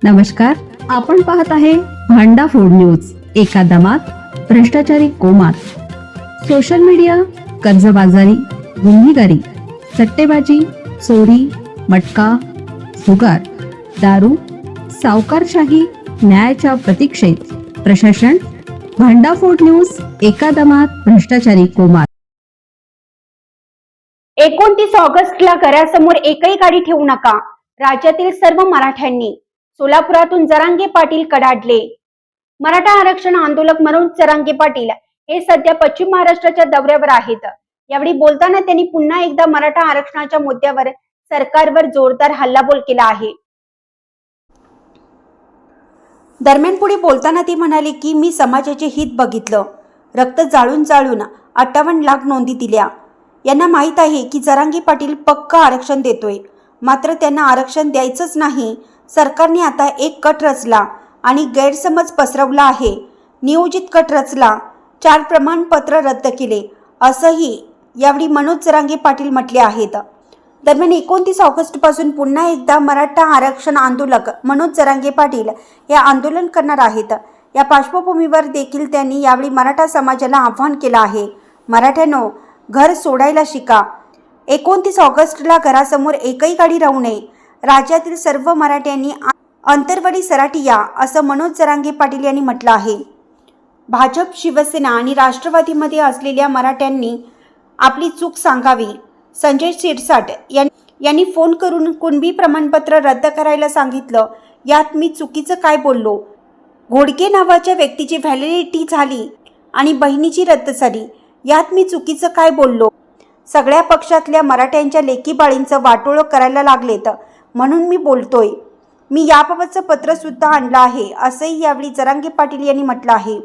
नमस्कार, आपण पाहत आहे भांडा फूड न्यूज. एका दमात भ्रष्टाचारी कोमात. सोशल मीडिया, कर्जबाजारी, गुन्हेगारी, सट्टेबाजी, चोरी, मटका, जुगार, दारू, सावकारशाही, न्यायाच्या प्रतीक्षेत प्रशासन. भांडा फूड न्यूज. एका दमात भ्रष्टाचारी कोमात. 29 ऑगस्टला घरासमोर एकही गाडी ठेवू नका. राज्यातील सर्व मराठ्यांनी. सोलापुरातून जरांगे पाटील कडाडले. मराठा आरक्षण आंदोलक मनोज जरांगे पाटील हे सध्या पश्चिम महाराष्ट्राच्या दौऱ्यावर आहेत. यावेळी बोलताना त्यांनी पुन्हा एकदा मराठा आरक्षणाच्या मुद्द्यावर सरकारवर जोरदार हल्लाबोल केला आहे. दरम्यान पुढे बोलताना ते म्हणाले की मी समाजाचे हित बघितलं. रक्त जाळून जाळून 58 लाख नोंदी दिल्या. यांना माहीत आहे की जरांगे पाटील पक्का आरक्षण देतोय, मात्र त्यांना आरक्षण द्यायचंच नाही. सरकारने आता एक कट रचला आणि गैरसमज पसरवला आहे. नियोजित कट रचला. 4 प्रमाणपत्र रद्द केले, असंही यावेळी मनोज जरांगे पाटील म्हटले आहेत. दरम्यान 29 ऑगस्टपासून पुन्हा एकदा मराठा आरक्षण आंदोलक मनोज जरांगे पाटील हे आंदोलन करणार आहेत. या पार्श्वभूमीवर देखील त्यांनी यावेळी मराठा समाजाला आवाहन केलं आहे. मराठ्यांनो, घर सोडायला शिका. 29 ऑगस्टला घरासमोर एकही गाडी राहू नये. राज्यातील सर्व मराठ्यांनी अंतरवडी सराटी या, असं मनोज जरांगे पाटील यांनी म्हटलं आहे. भाजप, शिवसेना आणि राष्ट्रवादीमध्ये असलेल्या मराठ्यांनी आपली चूक सांगावी. संजय शिरसाट यांनी फोन करून कुणबी प्रमाणपत्र रद्द करायला सांगितलं. यात मी चुकीचं काय बोललो? घोडके नावाच्या व्यक्तीची व्हॅलिडिटी झाली आणि बहिणीची रद्द झाली. यात मी चुकीचं काय बोललो? सगळ्या पक्षातल्या मराठ्यांच्या लेकीबाळींचं वाटोळं करायला लागलेत, म्हणून मी बोलतोय. मी याबाबतचं पत्र सुद्धा आणलं आहे, असंही यावेळी जरांगे पाटील यांनी म्हटलं आहे.